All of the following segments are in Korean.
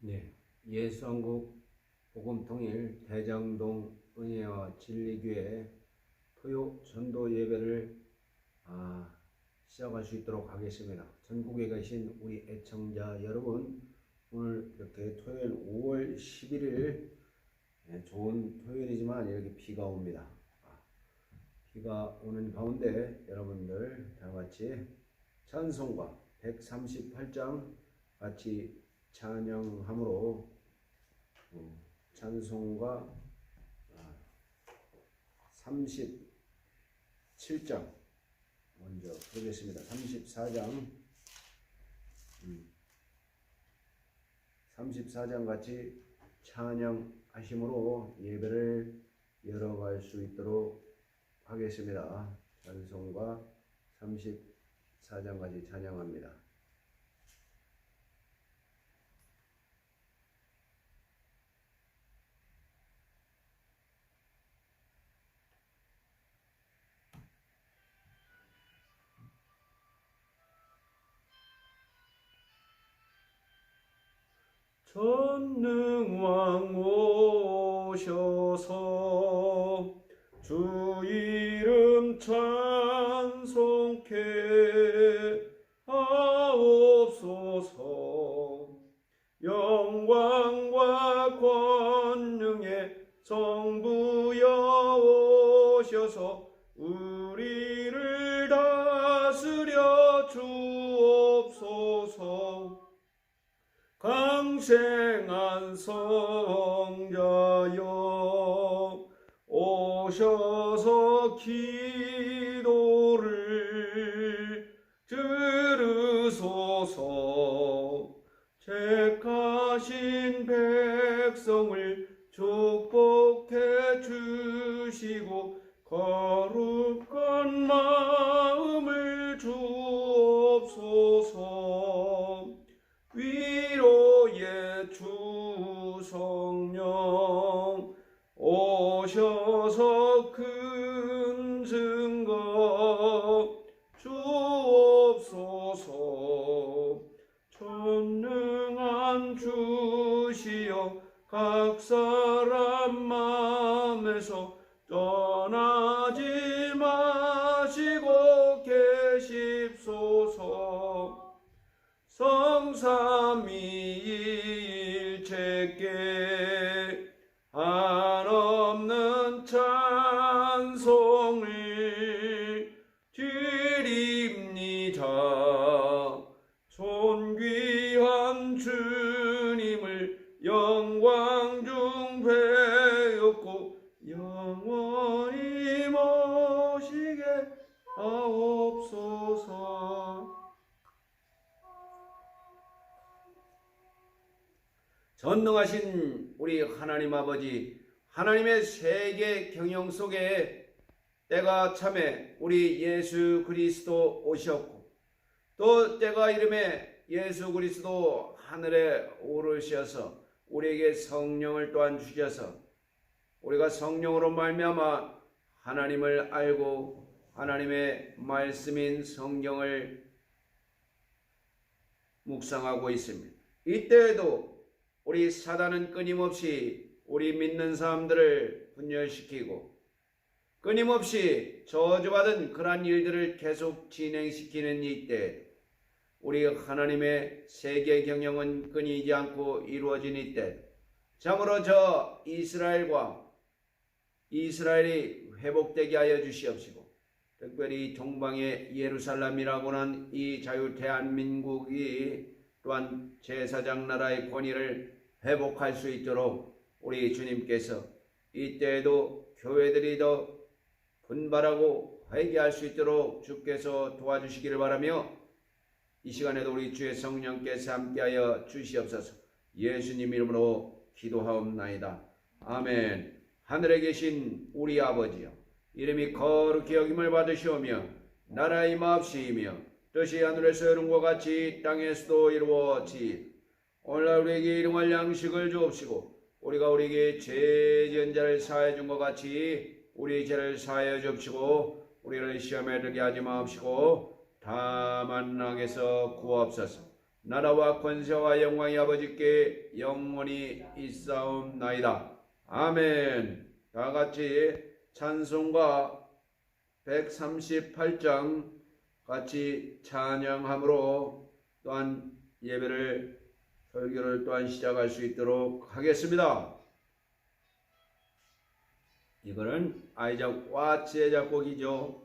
네, 예수한국 복음통일 대장동 은혜와 진리교회 토요 전도 예배를 시작할 수 있도록 하겠습니다. 전국에 계신 우리 애청자 여러분, 오늘 이렇게 토요일 5월 11일 좋은 토요일이지만 이렇게 비가 옵니다. 비가 오는 가운데 여러분들 다 같이 찬송가 138장 같이 찬양함으로 찬송가 37장 먼저 부르겠습니다. 34장 같이 찬양하심으로 예배를 열어갈 수 있도록 하겠습니다. 찬송가 34장까지 찬양합니다. 전능왕 오셔서 주 이름 찬송케 하옵소서. 영광과 권능의 성부여 오셔서 우리를 다스려 주옵소서. 강생한 성자여 오셔서 기도를 들으소서. 택하신 백성을 축복해 주시고 거룩한 마음을 주옵소서. 위로의 주 성령 오셔서 큰 증거 주옵소서. 전능한 주시여 각 사람 마음에서 떠나지 마시고 계십소서. 성삼위일체께 한없는 찬송을 드립니다. 존귀한 주님을 영광 중 배웠고 영원히 모시게 하옵소서. 전능하신 우리 하나님 아버지, 하나님의 세계 경영 속에 때가 참에 우리 예수 그리스도 오셨고 또 때가 이름에 예수 그리스도 하늘에 오르셔서 우리에게 성령을 또한 주셔서 우리가 성령으로 말미암아 하나님을 알고 하나님의 말씀인 성경을 묵상하고 있습니다. 이때에도 우리 사단은 끊임없이 우리 믿는 사람들을 분열시키고 끊임없이 저주받은 그러한 일들을 계속 진행시키는 이때 우리 하나님의 세계 경영은 끊이지 않고 이루어진 이때 참으로 저 이스라엘이 회복되게 하여 주시옵시고 특별히 동방의 예루살렘이라고 하는 이 자유 대한민국이 또한 제사장 나라의 권위를 회복할 수 있도록 우리 주님께서 이때에도 교회들이 더 분발하고 회개할 수 있도록 주께서 도와주시기를 바라며 이 시간에도 우리 주의 성령께서 함께하여 주시옵소서. 예수님 이름으로 기도하옵나이다. 아멘. 하늘에 계신 우리 아버지여, 이름이 거룩히 여김을 받으시오며 나라의 임하옵시며 뜻이 하늘에서 이룬과 같이 땅에서도 이루어지이다. 오늘날 우리에게 일용할 양식을 주옵시고 우리가 우리에게 죄 지은 자를 사하여 준 것 같이 우리 죄를 사하여 주옵시고 우리를 시험에 들게 하지 마옵시고 다만 악에서 구하옵소서. 나라와 권세와 영광이 아버지께 영원히 있사옵나이다. 아멘. 다 같이 찬송가 138장 같이 찬양함으로 또한 예배를 설교를 또한 시작할 수 있도록 하겠습니다. 이거는 아이작 와츠의 작곡이죠.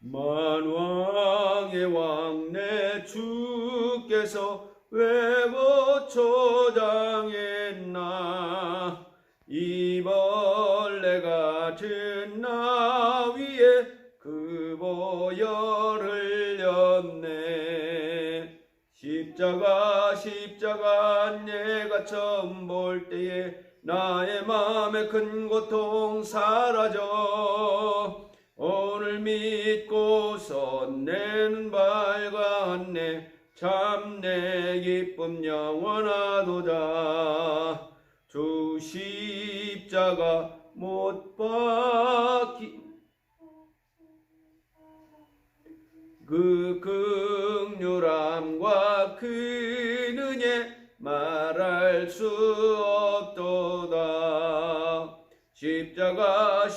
만왕의 왕 내 주께서 왜 거처장했나 이 벌레 같은 나 위에 그 보혈을 흘렸네. 십자가 내가 처음 볼 때에 나의 마음에 큰 고통 사라져. 오늘 믿고서 내 눈 밝았네. 참 내 기쁨 영원하도다. 주 십자가 못 박히 그 긍휼함과 그 은혜 말할 수 없도다. 십자가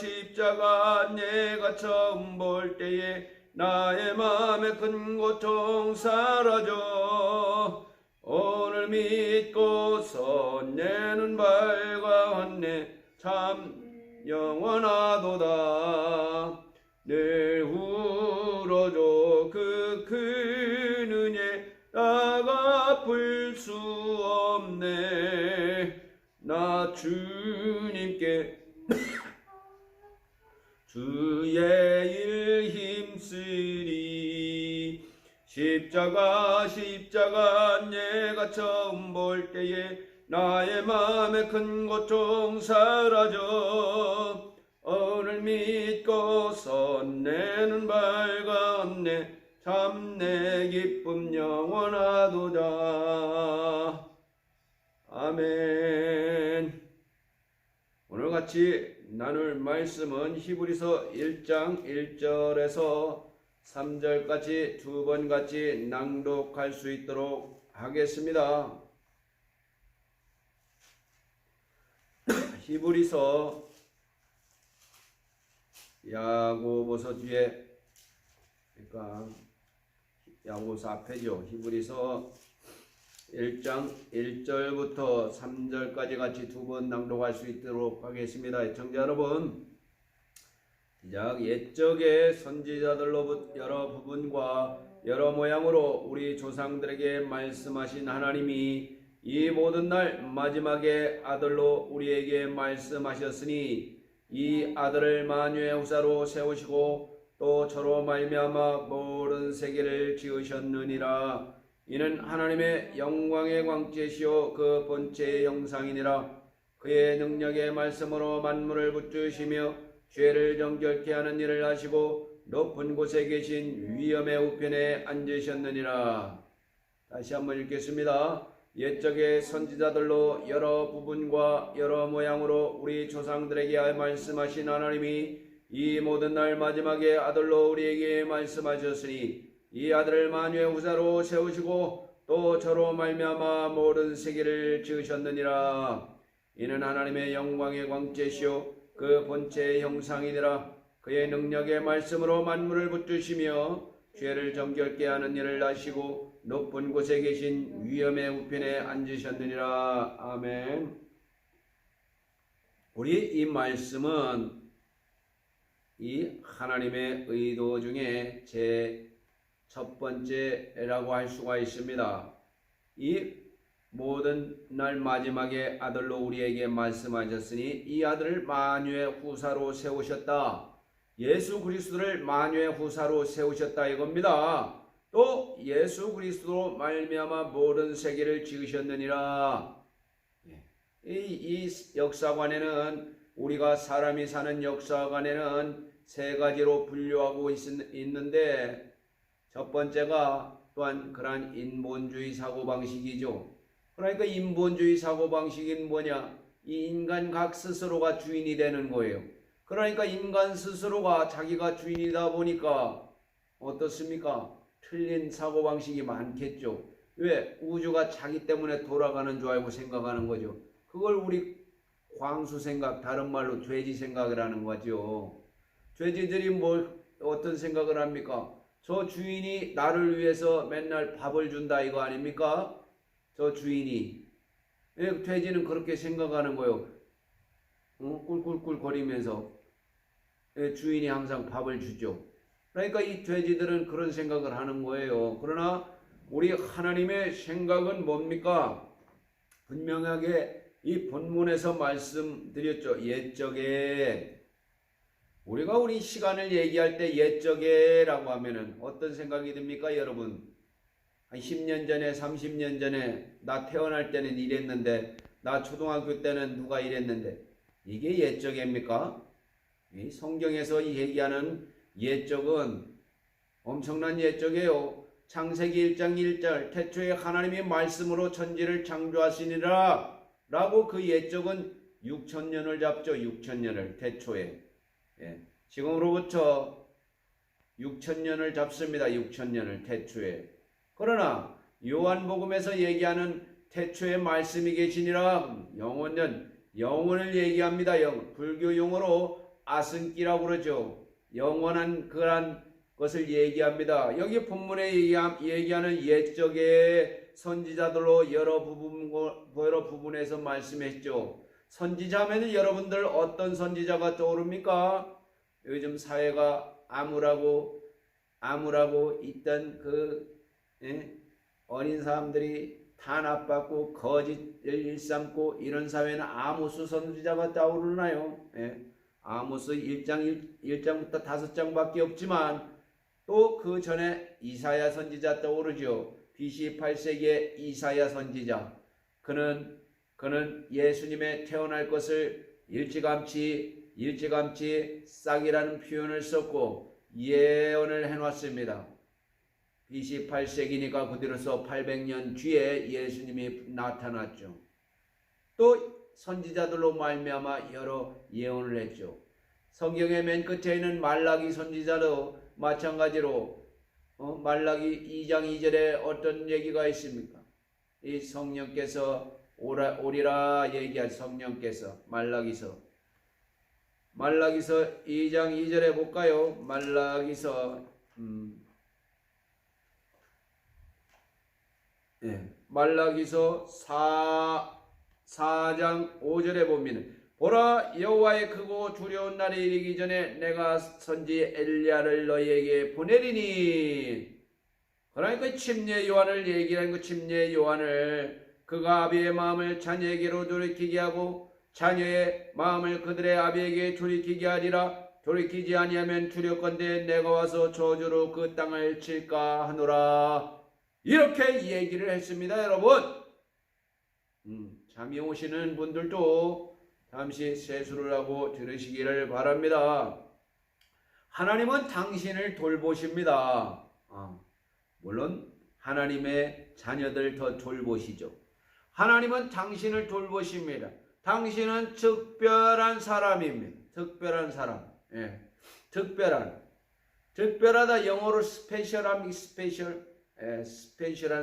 내가 처음 볼 때에 나의 마음에 큰 고통 사라져. 오늘 믿고서 내 눈 밝았네. 참 영원하도다. 늘 울어줘 그 큰 은혜 나가 풀 수 없네. 나 주님께 주의 일 힘쓰리. 십자가 내가 처음 볼 때에 나의 마음에 큰 고통 사라져. 오늘 믿고서 내 눈 밝았네. 참 내 기쁨 영원하도다. 아멘. 오늘 같이 나눌 말씀은 히브리서 1장 1절에서 3절까지 두 번 같이 낭독할 수 있도록 하겠습니다. 히브리서 야고보서 뒤에, 그러니까 야고보서 앞에죠. 히브리서 1장 1절부터 3절까지 같이 두 번 낭독할 수 있도록 하겠습니다. 시청자 여러분, 시작. 옛적의 선지자들로 여러 부분과 여러 모양으로 우리 조상들에게 말씀하신 하나님이 이 모든 날 마지막에 아들로 우리에게 말씀하셨으니 이 아들을 만유의 후사로 세우시고 또 저로 말미암아 모든 세계를 지으셨느니라. 이는 하나님의 영광의 광채시요 그 본체의 형상이니라. 그의 능력의 말씀으로 만물을 붙드시며 죄를 정결케 하는 일을 하시고 높은 곳에 계신 위엄의 우편에 앉으셨느니라. 다시 한번 읽겠습니다. 옛적의 선지자들로 여러 부분과 여러 모양으로 우리 조상들에게 말씀하신 하나님이 이 모든 날 마지막에 아들로 우리에게 말씀하셨으니 이 아들을 만유의 후사로 세우시고 또 저로 말미암아 모든 세계를 지으셨느니라. 이는 하나님의 영광의 광채시요 그 본체의 형상이니라. 그의 능력의 말씀으로 만물을 붙드시며 죄를 정결케 하는 일을 하시고 높은 곳에 계신 위엄의 우편에 앉으셨느니라. 아멘. 우리 이 말씀은 이 하나님의 의도 중에 제 첫 번째라고 할 수가 있습니다. 이 모든 날 마지막에 아들로 우리에게 말씀하셨으니 이 아들을 만유의 후사로 세우셨다. 예수 그리스도를 만유의 후사로 세우셨다 이겁니다. 또 예수 그리스도로 말미암아 모든 세계를 지으셨느니라. 이 역사관에는, 우리가 사람이 사는 역사관에는 세 가지로 분류하고 있는데, 첫 번째가 또한 그러한 인본주의 사고방식이죠. 그러니까 인본주의 사고방식은 뭐냐? 이 인간 각 스스로가 주인이 되는 거예요. 그러니까 인간 스스로가 자기가 주인이다 보니까 어떻습니까? 틀린 사고방식이 많겠죠. 왜? 우주가 자기 때문에 돌아가는 줄 알고 생각하는 거죠. 그걸 우리 광수 생각, 다른 말로 돼지 생각을 하는 거죠. 돼지들이 어떤 생각을 합니까? 저 주인이 나를 위해서 맨날 밥을 준다 이거 아닙니까? 저 주인이. 돼지는 그렇게 생각하는 거예요. 꿀꿀꿀 거리면서 주인이 항상 밥을 주죠. 그러니까 이 돼지들은 그런 생각을 하는 거예요. 그러나 우리 하나님의 생각은 뭡니까? 분명하게 이 본문에서 말씀드렸죠. 옛적에 우리가 우리 시간을 얘기할 때 옛적에라고 하면은 어떤 생각이 듭니까, 여러분? 한 10년 전에, 30년 전에 나 태어날 때는 이랬는데, 나 초등학교 때는 누가 이랬는데, 이게 옛적입니까? 이 성경에서 얘기하는 옛적은 엄청난 옛적이에요. 창세기 1장 1절 태초에 하나님이 말씀으로 천지를 창조하시니라 라고 그 옛적은 6천년을 잡죠. 6천년을 태초에. 지금으로부터 6천년을 잡습니다. 6천년을 태초에. 그러나 요한복음에서 얘기하는 태초에 말씀이 계시니라 영원을 얘기합니다. 불교 용어로 아승기라고 그러죠. 영원한 그런 것을 얘기합니다. 여기 본문에 얘기하는 옛적의 선지자들로 여러 부분에서 말씀했죠. 선지자면 여러분들 어떤 선지자가 떠오릅니까? 요즘 사회가 암울하고 있던 어린 사람들이 탄압받고 거짓을 일삼고 이런 사회는 아모스 선지자가 떠오르나요? 아모스 1장부터 5장밖에 없지만 또 그 전에 이사야 선지자 떠오르죠. BC 8세기의 이사야 선지자. 그는 예수님의 태어날 것을 일찌감치 싹이라는 표현을 썼고 예언을 해놨습니다. BC 8세기니까 그대로서 800년 뒤에 예수님이 나타났죠. 또 선지자들로 말미암아 여러 예언을 했죠. 성경의 맨 끝에 있는 말라기 선지자도 마찬가지로 말라기 2장 2절에 어떤 얘기가 있습니까? 이 성령께서 오리라 얘기할 성령께서 말라기서 2장 2절에 볼까요? 말라기서 4장 5절에 보면 보라 여호와의 크고 두려운 날이 이르기 전에 내가 선지 엘리야를 너희에게 보내리니. 그러니까 침례 요한을 얘기하는 그 침례 요한을 그가 아비의 마음을 자녀에게로 돌이키게 하고 자녀의 마음을 그들의 아비에게 돌이키게 하리라. 돌이키지 아니하면 두렵건대 내가 와서 저주로 그 땅을 칠까 하노라. 이렇게 얘기를 했습니다. 여러분 잠이 오시는 분들도 잠시 세수를 하고 들으시기를 바랍니다. 하나님은 당신을 돌보십니다. 물론 하나님의 자녀들 더 돌보시죠. 하나님은 당신을 돌보십니다. 당신은 특별한 사람입니다. 특별한 사람. 특별하다 영어로 스페셜한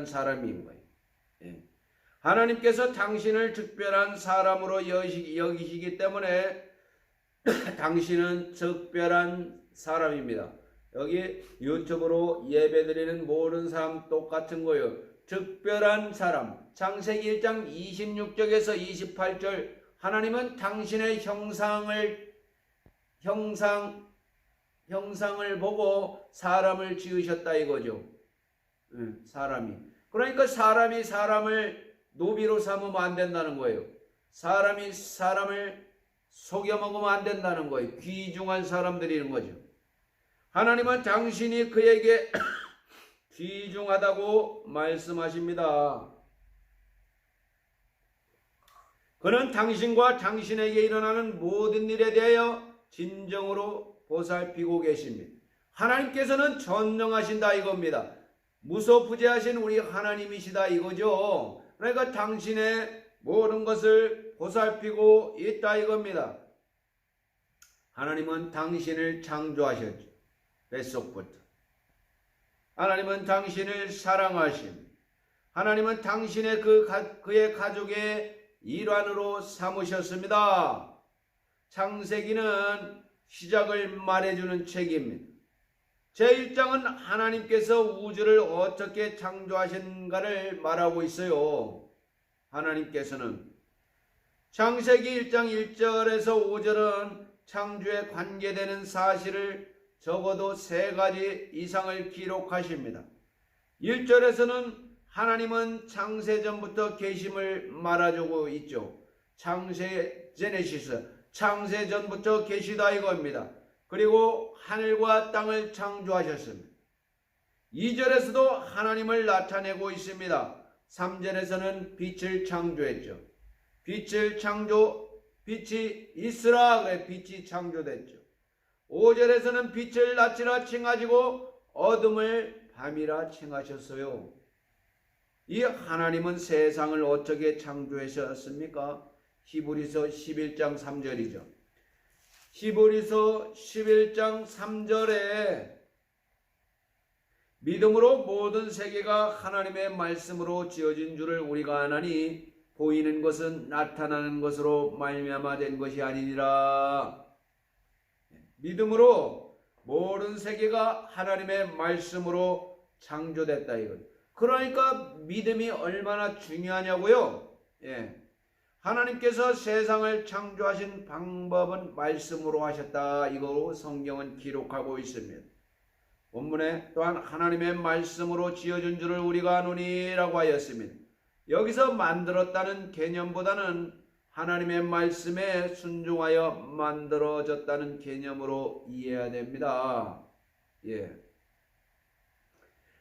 사람인 거예요. 하나님께서 당신을 특별한 사람으로 여기시기 때문에 당신은 특별한 사람입니다. 여기 유튜브로 예배드리는 모든 사람 똑같은 거예요. 특별한 사람. 창세기 1장 26절에서 28절 하나님은 당신의 형상을 보고 사람을 지으셨다 이거죠. 사람이. 그러니까 사람이 사람을 노비로 삼으면 안 된다는 거예요. 사람이 사람을 속여먹으면 안 된다는 거예요. 귀중한 사람들이는 거죠. 하나님은 당신이 그에게 귀중하다고 말씀하십니다. 그는 당신과 당신에게 일어나는 모든 일에 대하여 진정으로 보살피고 계십니다. 하나님께서는 전능하신다 이겁니다. 무소부재하신 우리 하나님이시다 이거죠. 그러니까 당신의 모든 것을 보살피고 있다 이겁니다. 하나님은 당신을 창조하셨죠. 뱃속부터. 하나님은 당신을 사랑하심. 하나님은 당신의 그의 가족의 일환으로 삼으셨습니다. 창세기는 시작을 말해주는 책입니다. 제1장은 하나님께서 우주를 어떻게 창조하신가를 말하고 있어요. 하나님께서는 창세기 1장 1절에서 5절은 창조에 관계되는 사실을 적어도 3가지 이상을 기록하십니다. 1절에서는 하나님은 창세전부터 계심을 말해주고 있죠. 제네시스, 창세전부터 계시다 이겁니다. 그리고 하늘과 땅을 창조하셨습니다. 2절에서도 하나님을 나타내고 있습니다. 3절에서는 빛을 창조했죠. 빛이 있으라 그래 빛이 창조됐죠. 5절에서는 빛을 낮이라 칭하시고 어둠을 밤이라 칭하셨어요. 이 하나님은 세상을 어떻게 창조하셨습니까? 히브리서 11장 3절이죠. 히브리서 11장 3절에 믿음으로 모든 세계가 하나님의 말씀으로 지어진 줄을 우리가 아나니 보이는 것은 나타나는 것으로 말미암아 된 것이 아니니라. 믿음으로 모든 세계가 하나님의 말씀으로 창조됐다 이거예요. 그러니까 믿음이 얼마나 중요하냐고요. 하나님께서 세상을 창조하신 방법은 말씀으로 하셨다. 이거로 성경은 기록하고 있습니다. 본문에 또한 하나님의 말씀으로 지어준 줄을 우리가 아노니라고 하였습니다. 여기서 만들었다는 개념보다는 하나님의 말씀에 순종하여 만들어졌다는 개념으로 이해해야 됩니다.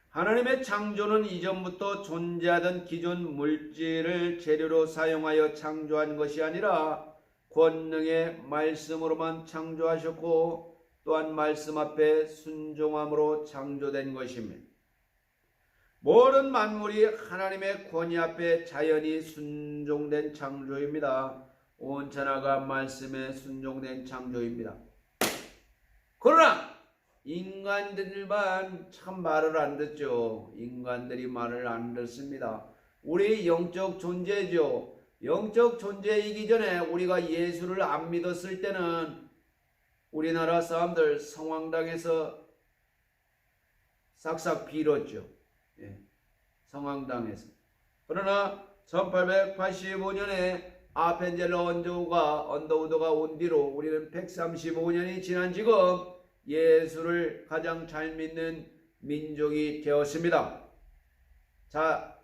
하나님의 창조는 이전부터 존재하던 기존 물질을 재료로 사용하여 창조한 것이 아니라 권능의 말씀으로만 창조하셨고 또한 말씀 앞에 순종함으로 창조된 것입니다. 모든 만물이 하나님의 권위 앞에 자연히 순종된 창조입니다. 온 천하가 말씀에 순종된 창조입니다. 그러나 인간들만 참 말을 안 듣죠. 인간들이 말을 안 듣습니다. 우리 영적 존재죠. 영적 존재이기 전에 우리가 예수를 안 믿었을 때는 우리나라 사람들 성황당에서 싹싹 빌었죠. 성황당에서. 그러나 1885년에 아펜젤러 언더우드가 온 뒤로 우리는 135년이 지난 지금 예수를 가장 잘 믿는 민족이 되었습니다. 자,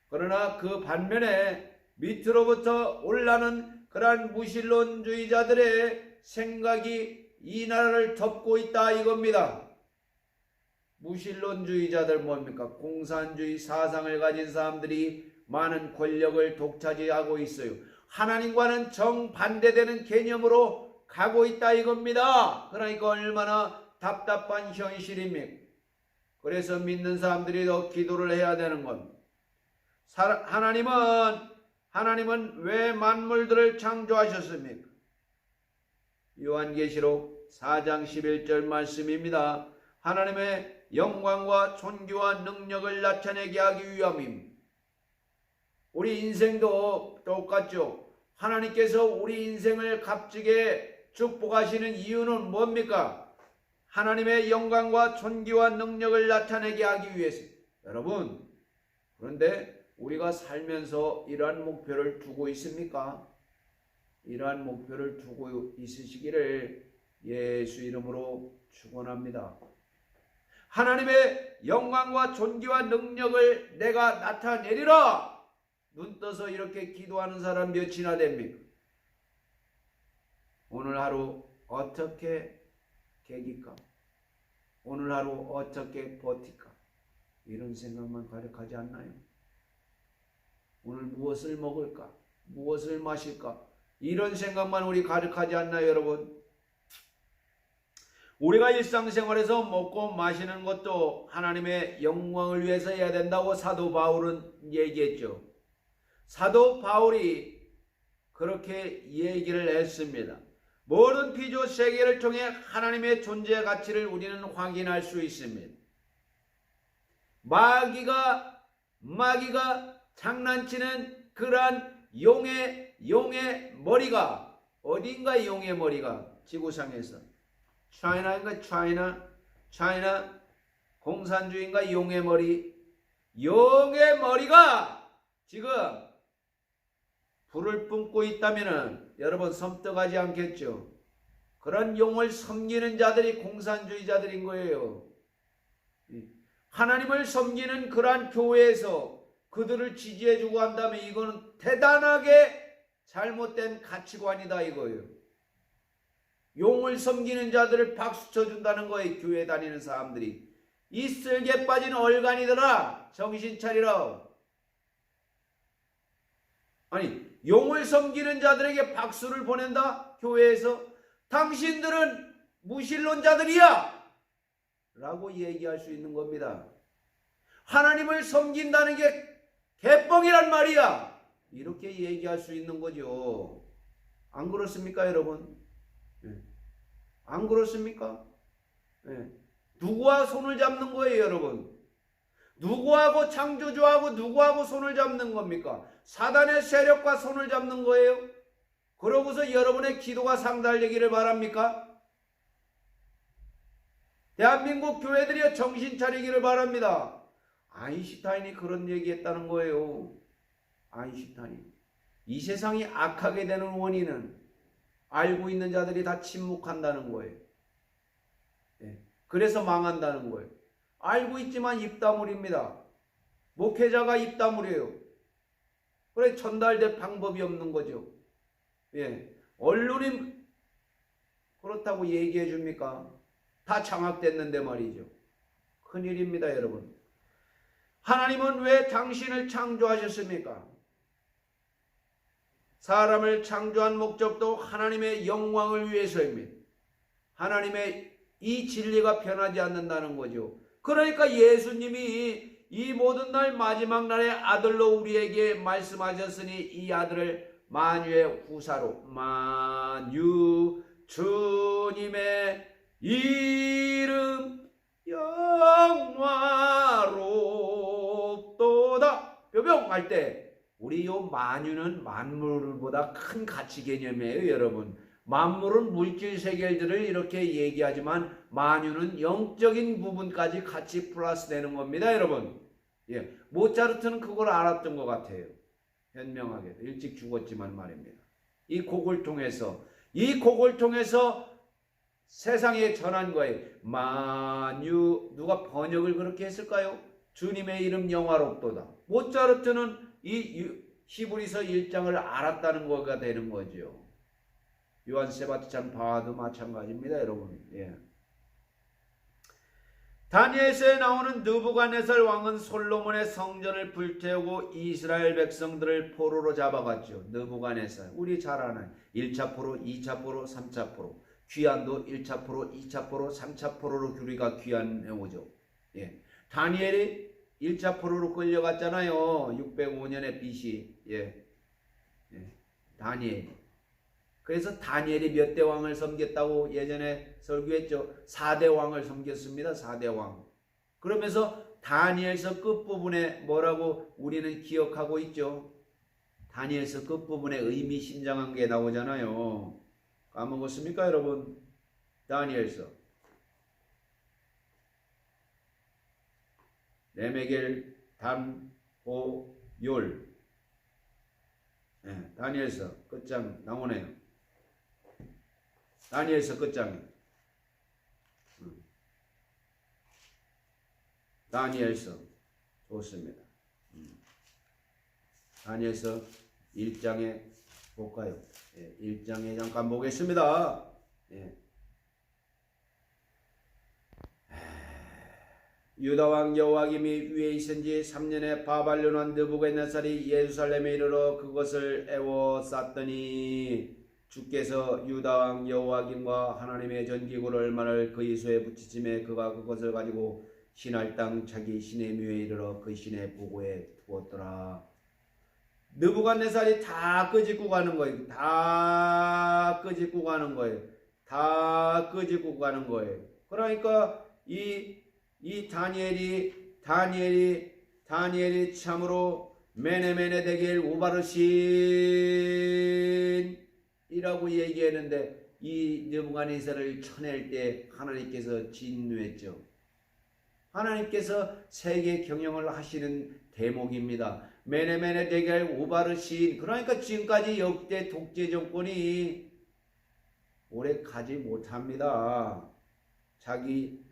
그러나 그 반면에 밑으로부터 올라는 그러한 무신론주의자들의 생각이 이 나라를 덮고 있다 이겁니다. 무신론주의자들 뭡니까? 공산주의 사상을 가진 사람들이 많은 권력을 독차지하고 있어요. 하나님과는 정반대되는 개념으로 가고 있다 이겁니다. 그러니까 얼마나 답답한 현실입니까? 그래서 믿는 사람들이 더 기도를 해야 되는 겁니다. 하나님은 왜 만물들을 창조하셨습니까? 요한계시록 4장 11절 말씀입니다. 하나님의 영광과 존귀와 능력을 나타내게 하기 위함입니다. 우리 인생도 똑같죠. 하나님께서 우리 인생을 값지게 축복하시는 이유는 뭡니까? 하나님의 영광과 존귀와 능력을 나타내게 하기 위해서. 여러분, 그런데 우리가 살면서 이러한 목표를 두고 있습니까? 이러한 목표를 두고 있으시기를 예수 이름으로 축원합니다. 하나님의 영광과 존귀와 능력을 내가 나타내리라. 눈 떠서 이렇게 기도하는 사람 몇이나 됩니까? 오늘 하루 어떻게 계기까? 오늘 하루 어떻게 버틸까? 이런 생각만 가득하지 않나요? 오늘 무엇을 먹을까? 무엇을 마실까? 이런 생각만 우리 가득하지 않나요, 여러분? 우리가 일상생활에서 먹고 마시는 것도 하나님의 영광을 위해서 해야 된다고 사도 바울은 얘기했죠. 사도 바울이 그렇게 얘기를 했습니다. 모든 피조 세계를 통해 하나님의 존재 가치를 우리는 확인할 수 있습니다. 마귀가 장난치는 그러한 용의 머리가 어딘가 용의 머리가 지구상에서 차이나인가 차이나 공산주의인가 용의 머리가 지금 불을 뿜고 있다면은 여러분 섬뜩하지 않겠죠? 그런 용을 섬기는 자들이 공산주의자들인 거예요. 하나님을 섬기는 그러한 교회에서 그들을 지지해주고 한다면 이거는 대단하게 잘못된 가치관이다 이거예요. 용을 섬기는 자들을 박수 쳐준다는 거예요. 교회 다니는 사람들이. 이 쓸개 빠진 얼간이더라. 정신 차리라. 아니 용을 섬기는 자들에게 박수를 보낸다? 교회에서? 당신들은 무신론자들이야! 라고 얘기할 수 있는 겁니다. 하나님을 섬긴다는 게 개뻥이란 말이야! 이렇게 얘기할 수 있는 거죠. 안 그렇습니까 여러분? 안 그렇습니까? 누구와 손을 잡는 거예요 여러분? 누구하고 창조주하고 누구하고 손을 잡는 겁니까? 사단의 세력과 손을 잡는 거예요? 그러고서 여러분의 기도가 상달되기를 바랍니까? 대한민국 교회들이 정신 차리기를 바랍니다. 아인슈타인이 그런 얘기했다는 거예요. 아인슈타인이. 이 세상이 악하게 되는 원인은 알고 있는 자들이 다 침묵한다는 거예요. 그래서 망한다는 거예요. 알고 있지만 입다물입니다. 목회자가 입다물이에요. 그래 전달될 방법이 없는 거죠. 언론이 그렇다고 얘기해 줍니까? 다 장악됐는데 말이죠. 큰일입니다 여러분. 하나님은 왜 당신을 창조하셨습니까? 사람을 창조한 목적도 하나님의 영광을 위해서입니다. 하나님의 이 진리가 변하지 않는다는 거죠. 그러니까 예수님이 이 모든 날 마지막 날에 아들로 우리에게 말씀하셨으니 이 아들을 만유의 후사로 만유 주님의 이름 영화롭도다. 뼈병할 때 우리 요 만유는 만물보다 큰 가치 개념이에요 여러분. 만물은 물질 세계들을 이렇게 얘기하지만 만유는 영적인 부분까지 같이 플러스 되는 겁니다 여러분. 모차르트는 그걸 알았던 것 같아요. 현명하게 일찍 죽었지만 말입니다. 이 곡을 통해서 세상에 전한 거예요. 만유. 누가 번역을 그렇게 했을까요? 주님의 이름 영화롭도다. 모차르트는 이 히브리서 1장을 알았다는 거가 되는 거죠. 요한 세바스찬 바하도 마찬가지입니다 여러분. 다니엘서에 나오는 느부갓네살 왕은 솔로몬의 성전을 불태우고 이스라엘 백성들을 포로로 잡아갔죠. 느부갓네살. 우리 잘 아는 1차 포로, 2차 포로, 3차 포로. 귀환도 1차 포로, 2차 포로, 3차 포로로 우리가 귀환해 오죠. 다니엘이 1차 포로로 끌려갔잖아요. 605년에 BC. 다니엘이. 그래서 다니엘이 몇 대 왕을 섬겼다고 예전에 설교했죠. 4대 왕을 섬겼습니다. 4대 왕. 그러면서 다니엘서 끝부분에 뭐라고 우리는 기억하고 있죠. 다니엘서 끝부분에 의미심장한 게 나오잖아요. 까먹었습니까 여러분? 다니엘서. 레메겔, 담, 오, 욜. 다니엘서 끝장 나오네요. 다니엘서 끝장이에요. 다니엘서 좋습니다. 다니엘서 1장에 볼까요? 1장에 잠깐 보겠습니다. 유다왕 여호와김이 위에 있은 지 3년에 바발론 왕 느부갓네살이 예루살렘에 이르러 그것을 에워쌌더니 주께서 유다왕 여호와김과 하나님의 전기구를 얼마를 그의 손에 붙이심에 그가 그것을 가지고 신할 땅 자기 신의 묘에 이르러 그 신의 보고에 두었더라. 느부갓네살이 다 끄집고 가는 거예요. 다 끄집고 가는 거예요. 다 끄집고 가는 거예요. 그러니까 이 다니엘이 다니엘이 참으로 메네메네 데겔 우바르신이라고 얘기했는데 이 느부갓네살을 쳐낼 때 하나님께서 진노했죠. 하나님께서 세계 경영을 하시는 대목입니다. 메네메네 데겔 우바르신. 그러니까 지금까지 역대 독재 정권이 오래 가지 못합니다. 자기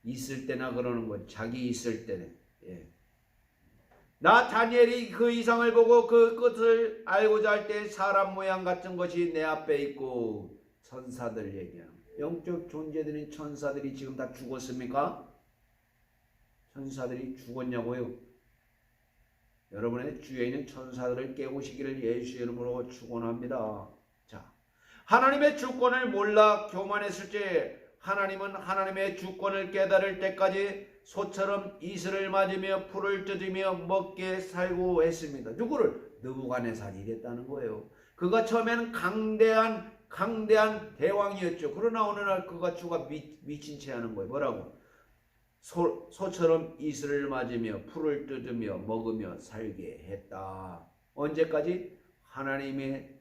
있을 때나 그러는 거. 자기 있을 때는. 예. 나 다니엘이 그 이상을 보고 그 끝을 알고자 할 때 사람 모양 같은 것이 내 앞에 있고. 천사들 얘기합니다. 영적 존재들인 천사들이 지금 다 죽었습니까? 천사들이 죽었냐고요? 여러분의 주위에 있는 천사들을 깨우시기를 예수 이름으로 축원합니다. 자, 하나님의 주권을 몰라 교만했을 때 하나님은 하나님의 주권을 깨달을 때까지 소처럼 이슬을 맞으며 풀을 뜯으며 먹게 살고 했습니다. 누구를? 느부갓네살이 이랬다는 거예요. 그가 처음에는 강대한 대왕이었죠. 그러나 어느 날 그가 주가 미친 채 하는 거예요. 뭐라고? 소처럼 이슬을 맞으며 풀을 뜯으며 먹으며 살게 했다. 언제까지? 하나님이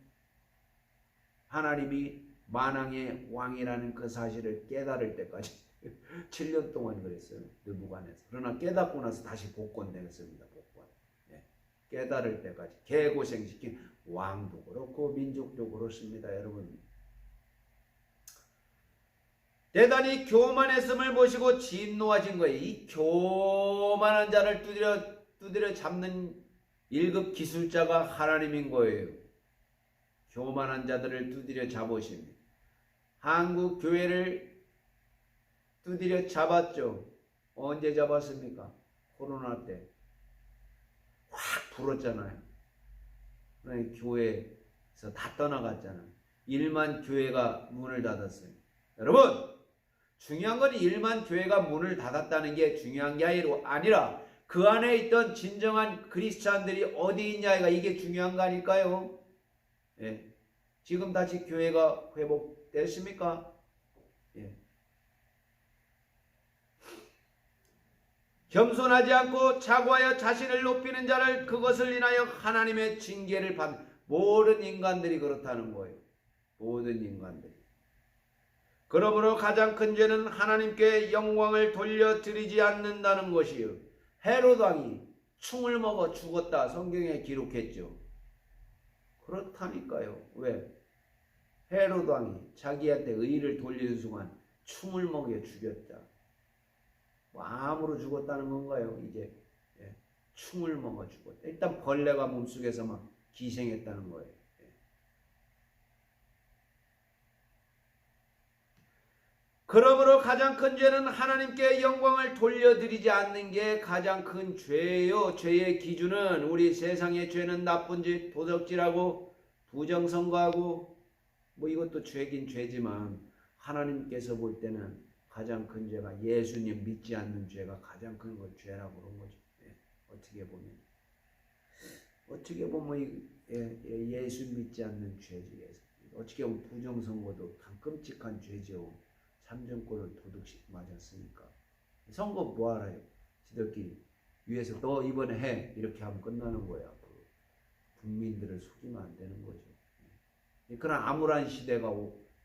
만왕의 왕이라는 그 사실을 깨달을 때까지 7년 동안 그랬어요. 느부갓네살. 그러나 깨닫고 나서 다시 복권되었습니다. 복권. 네. 깨달을 때까지 개고생시킨 왕도 그렇고 민족도 그렇습니다. 여러분. 대단히 교만했음을 보시고 진노하신 거예요. 이 교만한 자를 두드려 잡는 1급 기술자가 하나님인 거예요. 교만한 자들을 두드려 잡으십니다. 한국 교회를 두드려 잡았죠. 언제 잡았습니까? 코로나 때. 확 불었잖아요. 교회에서 다 떠나갔잖아요. 1만 교회가 문을 닫았어요. 여러분, 중요한 건 1만 교회가 문을 닫았다는 게 중요한 게 아니라 그 안에 있던 진정한 그리스찬들이 어디 있냐가 이게 중요한 거 아닐까요? 예. 지금 다시 교회가 회복됐습니까? 예. 겸손하지 않고 자고하여 자신을 높이는 자를 그것을 인하여 하나님의 징계를 받는 모든 인간들이 그렇다는 거예요. 모든 인간들이. 그러므로 가장 큰 죄는 하나님께 영광을 돌려드리지 않는다는 것이요. 헤롯 왕이 충을 먹어 죽었다. 성경에 기록했죠. 그렇다니까요. 왜? 헤롯 왕이 자기한테 의를 돌리는 순간 충을 먹여 죽였다. 뭐 암으로 죽었다는 건가요? 이제 충을 먹어 죽었다. 일단 벌레가 몸속에서 막 기생했다는 거예요. 그러므로 가장 큰 죄는 하나님께 영광을 돌려드리지 않는 게 가장 큰 죄예요. 죄의 기준은 우리 세상의 죄는 나쁜 짓, 도적질하고 부정선거하고 뭐 이것도 죄긴 죄지만 하나님께서 볼 때는 가장 큰 죄가 예수님 믿지 않는 죄가 가장 큰 건 죄라고 그런 거죠. 어떻게 보면 예수 믿지 않는 죄지. 어떻게 보면 부정선거도 참 끔찍한 죄죠. 3정권을 도둑씩 맞았으니까. 선거 뭐 알아요? 지들끼리 위에서 너 이번에 해 이렇게 하면 끝나는 거야. 국민들을 속이면 안 되는 거죠. 그런 암울한 시대가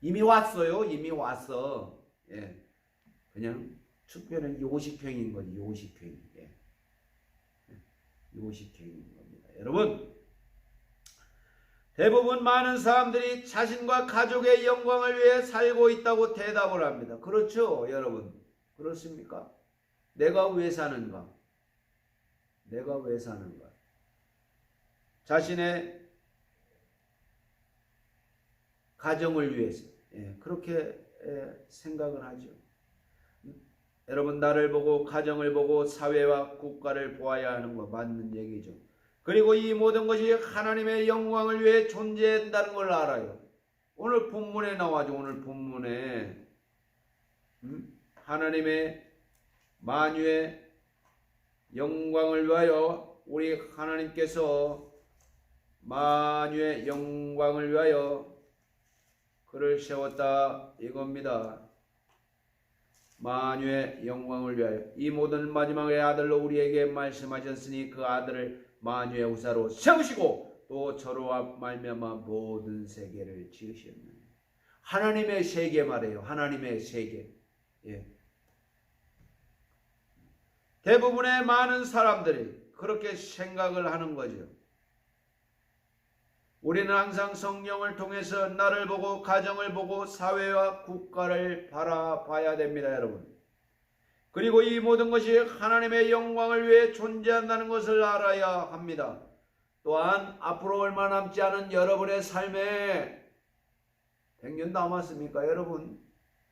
이미 왔어요. 이미 왔어. 예. 그냥 투표는 요식행인 거지. 요식행. 예. 요식행인 겁니다. 여러분, 대부분 많은 사람들이 자신과 가족의 영광을 위해 살고 있다고 대답을 합니다. 그렇죠, 여러분? 그렇습니까? 내가 왜 사는가? 내가 왜 사는가? 자신의 가정을 위해서 그렇게 생각을 하죠. 여러분, 나를 보고 가정을 보고 사회와 국가를 보아야 하는 거 맞는 얘기죠. 그리고 이 모든 것이 하나님의 영광을 위해 존재한다는 걸 알아요. 오늘 본문에 나와죠. 오늘 본문에 하나님의 만유의 영광을 위하여 우리 하나님께서 만유의 영광을 위하여 그를 세웠다 이겁니다. 만유의 영광을 위하여 이 모든 마지막의 아들로 우리에게 말씀하셨으니 그 아들을 만유의 후사로 세우시고 또 저로 말미암아 모든 세계를 지으셨느니. 하나님의 세계 말이에요. 하나님의 세계. 예. 대부분의 많은 사람들이 그렇게 생각을 하는 거죠. 우리는 항상 성경을 통해서 나를 보고 가정을 보고 사회와 국가를 바라봐야 됩니다, 여러분. 그리고 이 모든 것이 하나님의 영광을 위해 존재한다는 것을 알아야 합니다. 또한 앞으로 얼마 남지 않은 여러분의 삶에 100년 남았습니까, 여러분?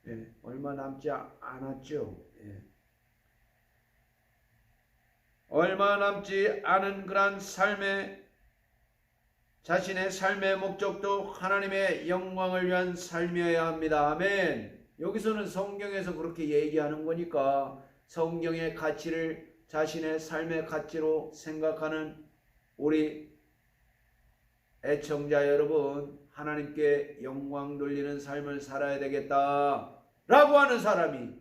예, 얼마 남지 않았죠. 예. 얼마 남지 않은 그런 삶에 자신의 삶의 목적도 하나님의 영광을 위한 삶이어야 합니다. 아멘. 여기서는 성경에서 그렇게 얘기하는 거니까 성경의 가치를 자신의 삶의 가치로 생각하는 우리 애청자 여러분, 하나님께 영광 돌리는 삶을 살아야 되겠다라고 하는 사람이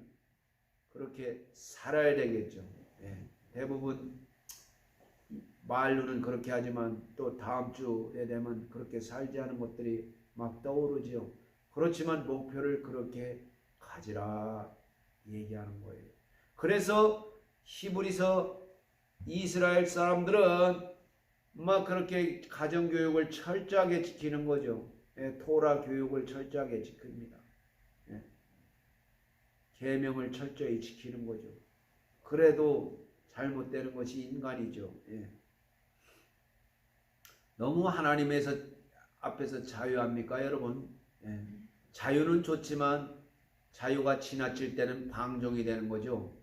그렇게 살아야 되겠죠. 네. 대부분 말로는 그렇게 하지만 또 다음 주에 되면 그렇게 살지 않은 것들이 막 떠오르지요. 그렇지만 목표를 그렇게 가지라 얘기하는 거예요. 그래서 히브리서 이스라엘 사람들은 막 그렇게 가정교육을 철저하게 지키는 거죠. 예, 토라 교육을 철저하게 지킵니다. 예, 계명을 철저히 지키는 거죠. 그래도 잘못되는 것이 인간이죠. 예. 너무 하나님에서 앞에서 자유합니까, 여러분? 예. 자유는 좋지만 자유가 지나칠 때는 방종이 되는 거죠.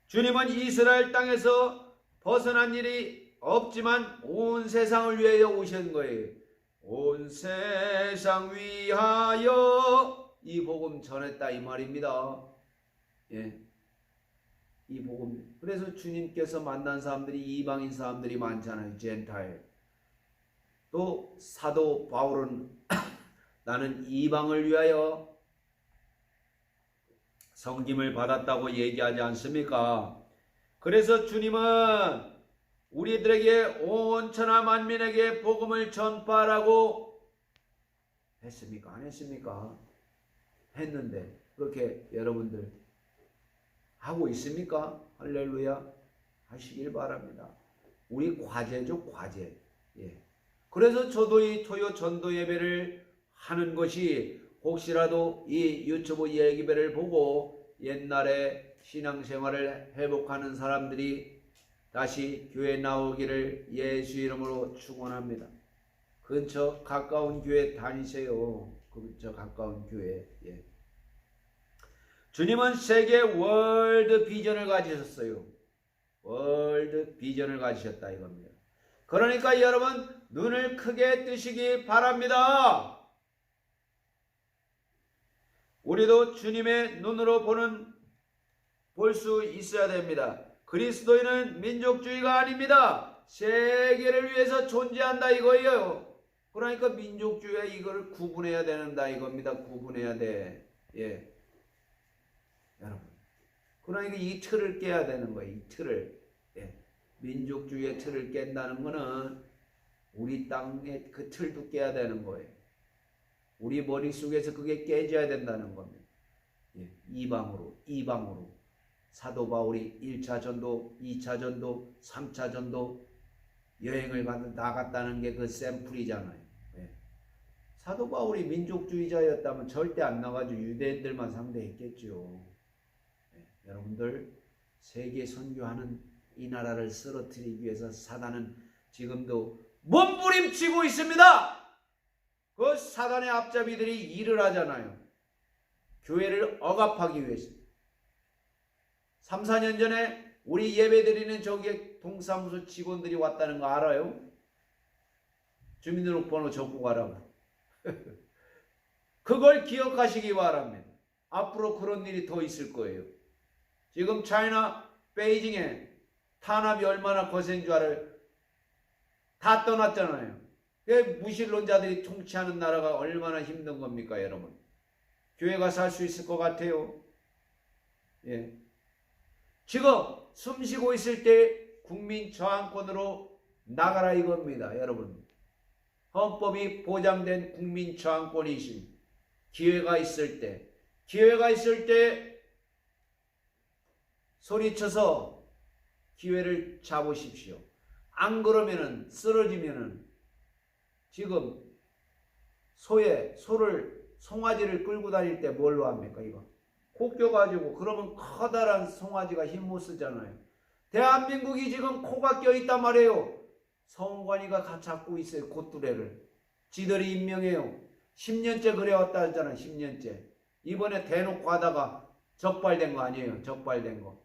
주님은 이스라엘 땅에서 벗어난 일이 없지만 온 세상을 위하여 오신 거예요. 온 세상 위하여 이 복음 전했다 이 말입니다. 예. 이 복음. 그래서 주님께서 만난 사람들이 이방인 사람들이 많잖아요. 젠타일. 또 사도 바울은 나는 이방을 위하여 섬김을 받았다고 얘기하지 않습니까? 그래서 주님은 우리들에게 온 천하 만민에게 복음을 전파하라고 했습니까? 안 했습니까? 했는데 그렇게 여러분들 하고 있습니까? 할렐루야 하시길 바랍니다. 우리 과제죠, 과제. 예. 그래서 저도 이 토요 전도 예배를 하는 것이 혹시라도 이 유튜브 예배를 보고 옛날에 신앙생활을 회복하는 사람들이 다시 교회 나오기를 예수 이름으로 축원합니다. 근처 가까운 교회 다니세요. 근처 가까운 교회. 예. 주님은 세계 월드 비전을 가지셨어요. 월드 비전을 가지셨다 이겁니다. 그러니까 여러분 눈을 크게 뜨시기 바랍니다. 우리도 주님의 눈으로 볼 수 있어야 됩니다. 그리스도인은 민족주의가 아닙니다. 세계를 위해서 존재한다 이거예요. 그러니까 민족주의와 이거를 구분해야 된다 이겁니다. 구분해야 돼. 예. 여러분. 그러니까 이 틀을 깨야 되는 거예요. 이 틀을. 예. 민족주의의 틀을 깬다는 거는 우리 땅의 그 틀도 깨야 되는 거예요. 우리 머릿속에서 그게 깨져야 된다는 겁니다. 예. 이방으로. 사도 바울이 1차 전도, 2차 전도, 3차 전도 여행을 나갔다는 게 그 샘플이잖아요. 예. 사도 바울이 민족주의자였다면 절대 안 나가지고 유대인들만 상대했겠죠. 예. 여러분들 세계 선교하는 이 나라를 쓰러뜨리기 위해서 사단은 지금도 몸부림치고 있습니다. 그 사단의 앞잡이들이 일을 하잖아요. 교회를 억압하기 위해서. 3, 4년 전에 우리 예배드리는 저기 동사무소 직원들이 왔다는 거 알아요? 주민등록번호 적고 가라고. 그걸 기억하시기 바랍니다. 앞으로 그런 일이 더 있을 거예요. 지금 차이나 베이징에 탄압이 얼마나 거센 줄 알아요? 다 떠났잖아요. 무신론자들이 통치하는 나라가 얼마나 힘든 겁니까, 여러분? 교회가 살 수 있을 것 같아요? 예. 지금 숨쉬고 있을 때 국민 저항권으로 나가라 이겁니다. 여러분. 헌법이 보장된 국민 저항권이신 기회가 있을 때 소리쳐서 기회를 잡으십시오. 안 그러면은 쓰러지면은 지금 송아지를 끌고 다닐 때 뭘로 합니까? 이거 코 껴가지고 그러면 커다란 송아지가 힘 못 쓰잖아요. 대한민국이 지금 코가 껴있단 말이에요. 성관이가 잡고 있어요. 콧뚜레를 지들이 임명해요. 10년째 그래왔다 하잖아요. 10년째. 이번에 대놓고 하다가 적발된 거 아니에요. 적발된 거.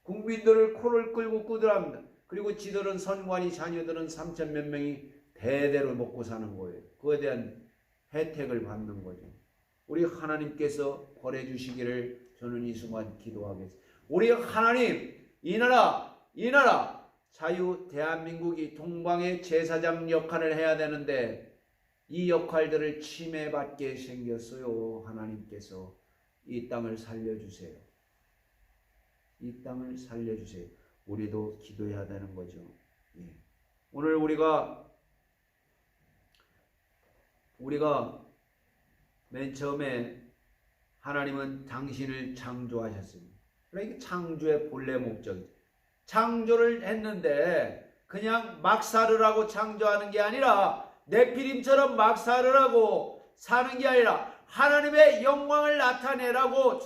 국민들을 코를 끌고 끄드랍니다. 그리고 지들은 선관위 자녀들은 3천 몇 명이 대대로 먹고 사는 거예요. 그에 대한 혜택을 받는 거죠. 우리 하나님께서 벌해 주시기를 저는 이 순간 기도하겠습니다. 우리 하나님, 이 나라 자유 대한민국이 동방의 제사장 역할을 해야 되는데 이 역할들을 침해받게 생겼어요. 하나님께서 이 땅을 살려주세요. 이 땅을 살려주세요. 우리도 기도해야 되는 거죠. 예. 오늘 우리가 맨 처음에 하나님은 당신을 창조하셨습니다. 그러니까 창조의 본래 목적이죠. 창조를 했는데 그냥 막 살으라고 창조하는 게 아니라 네피림처럼 막 살으라고 사는 게 아니라 하나님의 영광을 나타내라고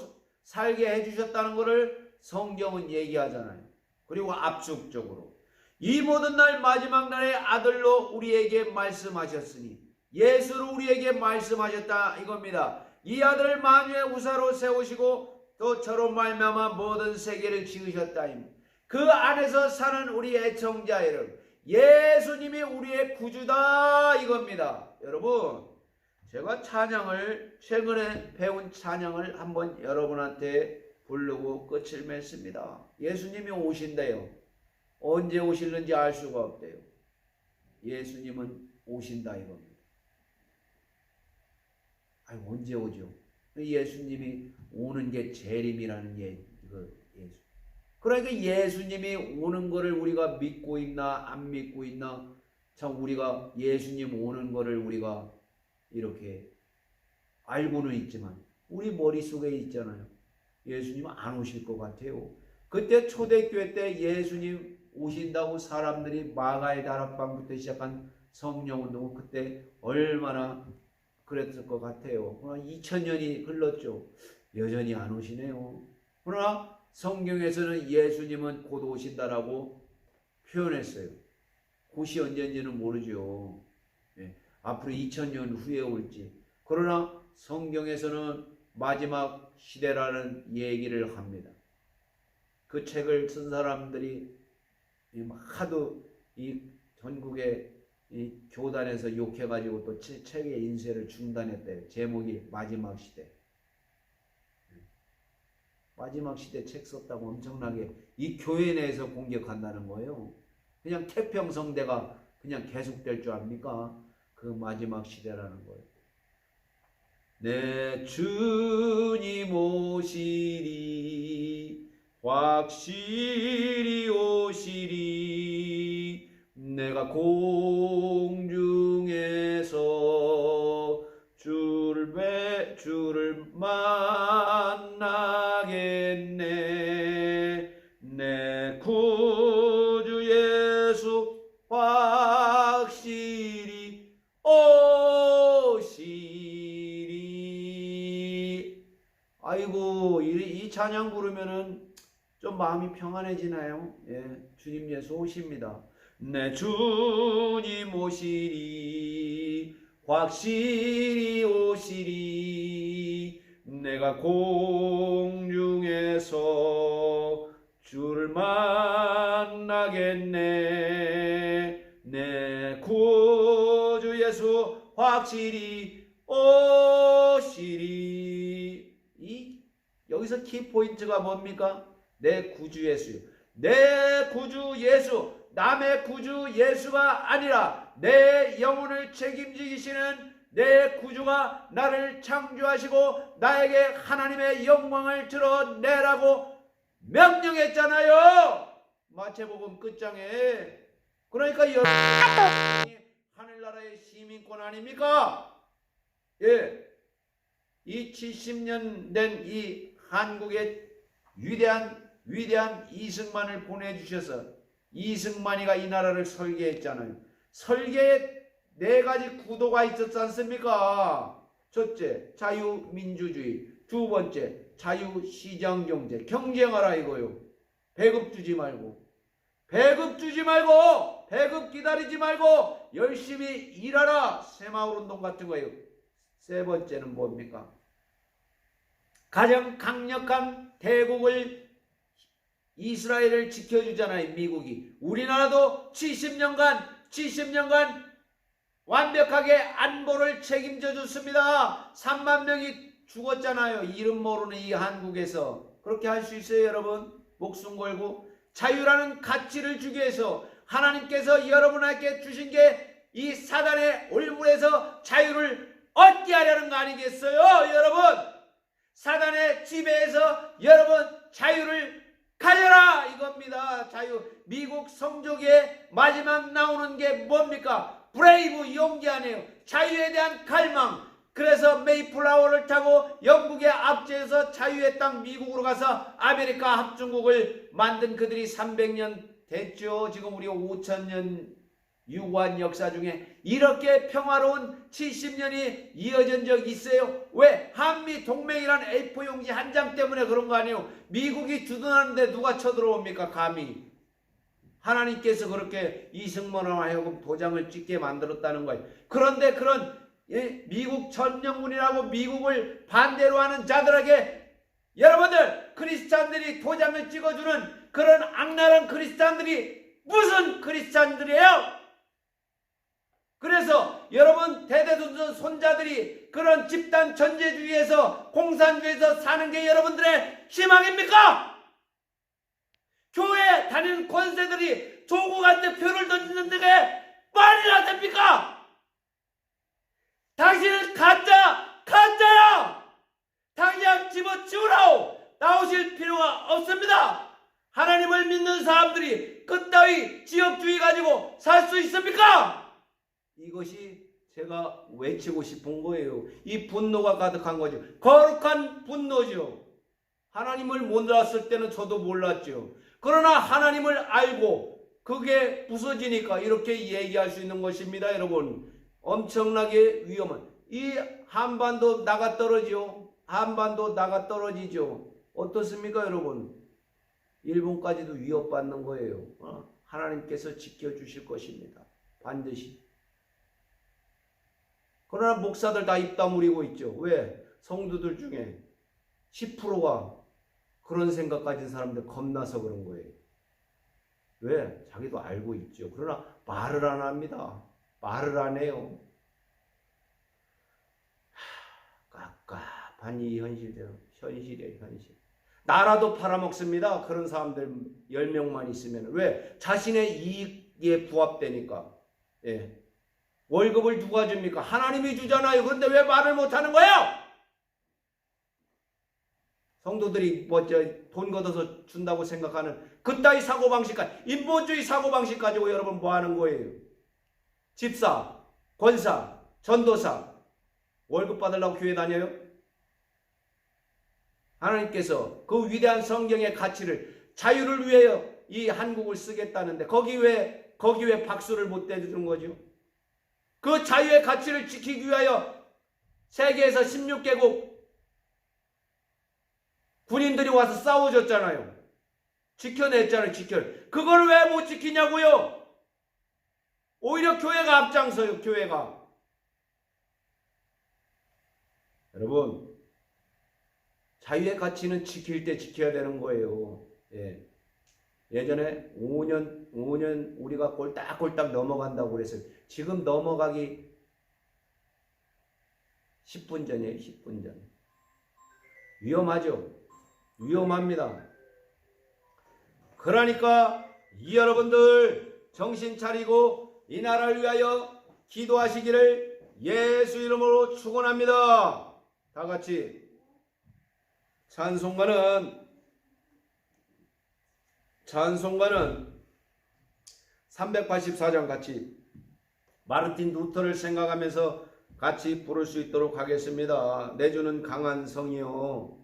살게 해주셨다는 것을 성경은 얘기하잖아요. 그리고 압축적으로 이 모든 날 마지막 날의 아들로 우리에게 말씀하셨으니 예수로 우리에게 말씀하셨다 이겁니다. 이 아들을 만유의 우사로 세우시고 또 저로 말미암아 모든 세계를 지으셨다. 그 안에서 사는 우리 애청자 여러분, 예수님이 우리의 구주다 이겁니다. 여러분, 제가 최근에 배운 찬양을 한번 여러분한테 부르고 끝을 맺습니다. 예수님이 오신대요. 언제 오실는지 알 수가 없대요. 예수님은 오신다 이겁니다. 아니, 언제 오죠? 예수님이 오는 게 재림이라는 게 예수. 그러니까 예수님이 오는 거를 우리가 믿고 있나 안 믿고 있나, 참 우리가 예수님 오는 거를 우리가 이렇게 알고는 있지만 우리 머릿속에 있잖아요. 예수님은 안 오실 것 같아요. 그때 초대교회 때 예수님 오신다고 사람들이 마가의 다락방부터 시작한 성령운동은 그때 얼마나 그랬을 것 같아요. 2000년이 흘렀죠. 여전히 안 오시네요. 그러나 성경에서는 예수님은 곧 오신다라고 표현했어요. 곧이 언제인지는 모르죠. 네. 앞으로 2000년 후에 올지. 그러나 성경에서는 마지막 시대라는 얘기를 합니다. 그 책을 쓴 사람들이 하도 이 전국의 이 교단에서 욕해가지고 또 책의 인쇄를 중단했대요. 제목이 마지막 시대. 마지막 시대 책 썼다고 엄청나게 이 교회 내에서 공격한다는 거예요. 그냥 태평성대가 그냥 계속될 줄 압니까? 그 마지막 시대라는 거예요. 내 주님 오시리, 확실히 오시리, 내가 공중에서 주를 만나겠네. 내 구주 예수 확실히 오시리. 아이고, 이 찬양 부르면은 좀 마음이 평안해지나요? 예, 주님 예수 오십니다. 내 주님 오시리, 확실히 오시리, 내가 공중에서 주를 만나겠네. 내 구주 예수 확실히 오시리. 여기서 키포인트가 뭡니까? 내 구주 예수요. 내 구주 예수, 남의 구주 예수가 아니라 내 영혼을 책임지시는 내 구주가 나를 창조하시고 나에게 하나님의 영광을 드러내라고 명령했잖아요. 마태복음 끝장에. 그러니까 여러분이 하늘나라의 시민권 아닙니까? 예, 이 70년 된 이 한국의 위대한 이승만을 보내주셔서 이승만이가 이 나라를 설계했잖아요. 설계에 4가지 구도가 있었지 않습니까? 첫째, 자유민주주의. 두 번째, 자유시장경제. 경쟁하라 이거요. 배급 주지 말고, 배급 기다리지 말고 열심히 일하라. 새마을운동 같은 거예요. 세 번째는 뭡니까? 가장 강력한 대국을 이스라엘을 지켜주잖아요. 미국이. 우리나라도 70년간 완벽하게 안보를 책임져 줬습니다. 3만 명이 죽었잖아요. 이름 모르는 이 한국에서. 그렇게 할 수 있어요, 여러분? 목숨 걸고. 자유라는 가치를 주기 위해서 하나님께서 여러분에게 주신 게 이 사단의 올물에서 자유를 얻게 하려는 거 아니겠어요, 여러분? 사단의 지배에서 여러분 자유를 가져라 이겁니다. 자유. 미국 성조기에 마지막 나오는 게 뭡니까? 브레이브, 용기 아니에요. 자유에 대한 갈망. 그래서 메이플라워를 타고 영국의 압제에서 자유의 땅 미국으로 가서 아메리카 합중국을 만든 그들이 300년 됐죠. 지금 우리 5,000년 유구한 역사 중에 이렇게 평화로운 70년이 이어진 적이 있어요. 왜? 한미 동맹이란 A4 용지 한 장 때문에 그런 거 아니에요. 미국이 주둔하는데 누가 쳐들어옵니까? 감히. 하나님께서 그렇게 이승만으로 하여금 도장을 찍게 만들었다는 거예요. 그런데 그런 미국 전영군이라고 미국을 반대로 하는 자들에게 여러분들 크리스찬들이 도장을 찍어주는 그런 악랄한 크리스찬들이 무슨 크리스찬들이에요? 그래서 여러분 대대손손 손자들이 그런 집단 전제주의에서 공산주의에서 사는 게 여러분들의 희망입니까? 교회 다니는 권세들이 조국한테 표를 던지는 데게 말이나 됩니까? 당신은 가짜야! 당장 집어치우라오! 나오실 필요가 없습니다. 하나님을 믿는 사람들이 그따위 지역주의 가지고 살 수 있습니까? 이것이 제가 외치고 싶은 거예요. 이 분노가 가득한 거죠. 거룩한 분노죠. 하나님을 몰랐을 때는 저도 몰랐죠. 그러나 하나님을 알고 그게 부서지니까 이렇게 얘기할 수 있는 것입니다. 여러분, 엄청나게 위험한 이 한반도 나가 떨어지죠. 한반도 나가 떨어지죠. 어떻습니까, 여러분? 일본까지도 위협받는 거예요. 하나님께서 지켜주실 것입니다. 반드시. 그러나 목사들 다 입 다물고 있죠. 왜? 성도들 중에 10%가 그런 생각 가진 사람들 겁나서 그런 거예요. 왜? 자기도 알고 있죠. 그러나 말을 안 합니다. 말을 안 해요. 깝깝한 이 현실이에요. 현실. 나라도 팔아먹습니다. 그런 사람들 10명만 있으면. 왜? 자신의 이익에 부합되니까. 예. 월급을 누가 줍니까? 하나님이 주잖아요. 그런데 왜 말을 못하는 거예요? 성도들이 돈 걷어서 준다고 생각하는 그따위 사고방식까지, 인본주의 사고방식 가지고 여러분 뭐 하는 거예요? 집사, 권사, 전도사 월급 받으려고 교회 다녀요? 하나님께서 그 위대한 성경의 가치를 자유를 위하여 이 한국을 쓰겠다는데 거기 왜 박수를 못 대주는 거죠? 그 자유의 가치를 지키기 위하여 세계에서 16개국 군인들이 와서 싸워줬잖아요. 지켜냈잖아요. 그걸 왜 못 지키냐고요? 오히려 교회가 앞장서요. 교회가. 여러분, 자유의 가치는 지킬 때 지켜야 되는 거예요. 예. 예전에 5년 우리가 꼴딱꼴딱 넘어간다고 그랬어요. 지금 넘어가기 10분 전이에요. 10분 전. 위험하죠. 위험합니다. 그러니까 여러분들 정신 차리고 이 나라를 위하여 기도하시기를 예수 이름으로 축원합니다. 다 같이 찬송가는 384장 같이 마르틴 루터를 생각하면서 같이 부를 수 있도록 하겠습니다. 내 주는 강한 성이요.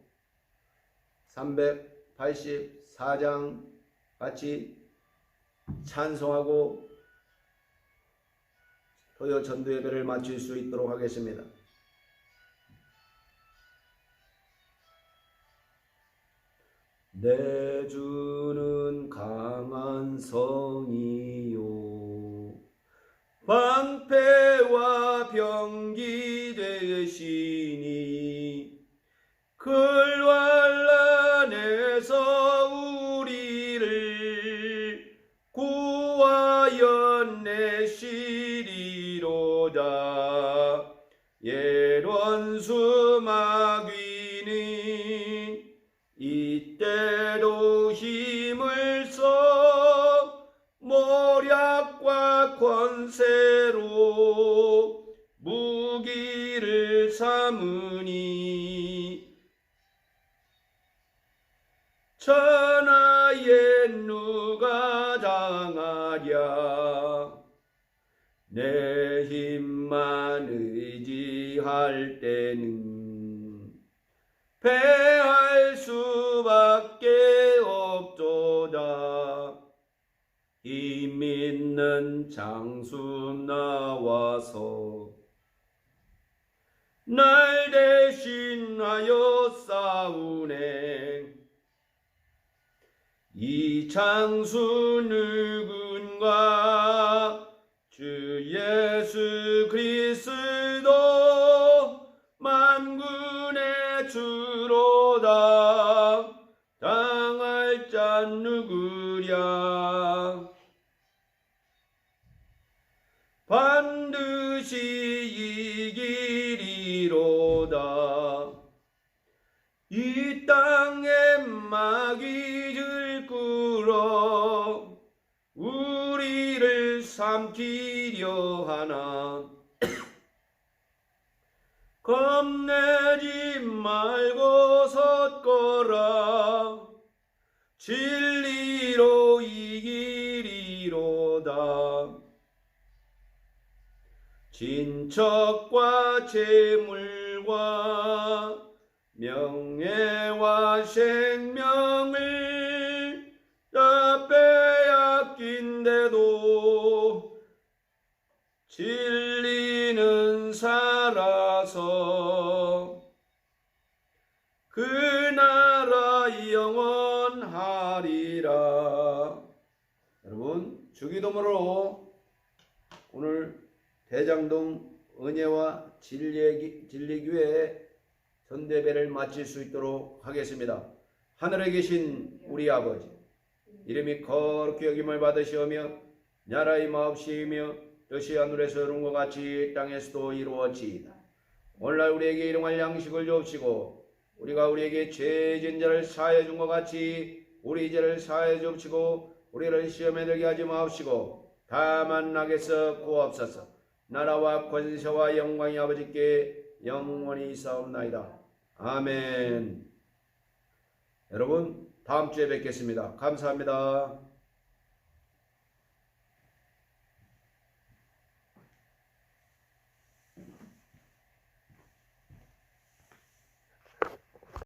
384장 같이 찬송하고 토요 전도 예배를 마칠 수 있도록 하겠습니다. 내 주는 강한 성이요 방패와 병기 되시니 글환란에서 우리를 구하여 내시리로다. 예론수 마귀는 이때도 힘을 써 모략과 권세로 무기를 삼으니 천하에 누가 당하랴. 내 힘만 의지할 때는 패할 수밖에 없도다. 힘 있는 장수 나와서 날 대신하여 싸우네. 이 장수 누군가? 주 예수 그리스도 만군의 주로다. 당할 자 누구랴? 반드시 이기리로다. 이 땅에 마귀를 끌어 우리를 삼키려 하나. 겁내지 말고 섰거라. 진리로 이기리로다. 진척과 재물과 명예와 생명을 다 빼앗긴데도 진리는 살아서 그 나라 영원하리라. 여러분 주기도문으로 오늘 대장동 은혜와 진리교회 전대배를 마칠 수 있도록 하겠습니다. 하늘에 계신 우리 아버지, 이름이 거룩히 여김을 받으시오며 나라의 마옵시이며 뜻이 하늘에서 이룬 것 같이 땅에서도 이루어지이다. 오늘날 우리에게 일용할 양식을 주옵시고 우리가 우리에게 죄 지은 자를 사하여 준 것 같이 우리 죄를 사하여 주옵시고 우리를 시험에 들게 하지 마옵시고 다만 낙에서 구하옵소서. 나라와 권세와 영광이 아버지께 영원히 있사옵나이다. 아멘. 여러분 다음 주에 뵙겠습니다. 감사합니다.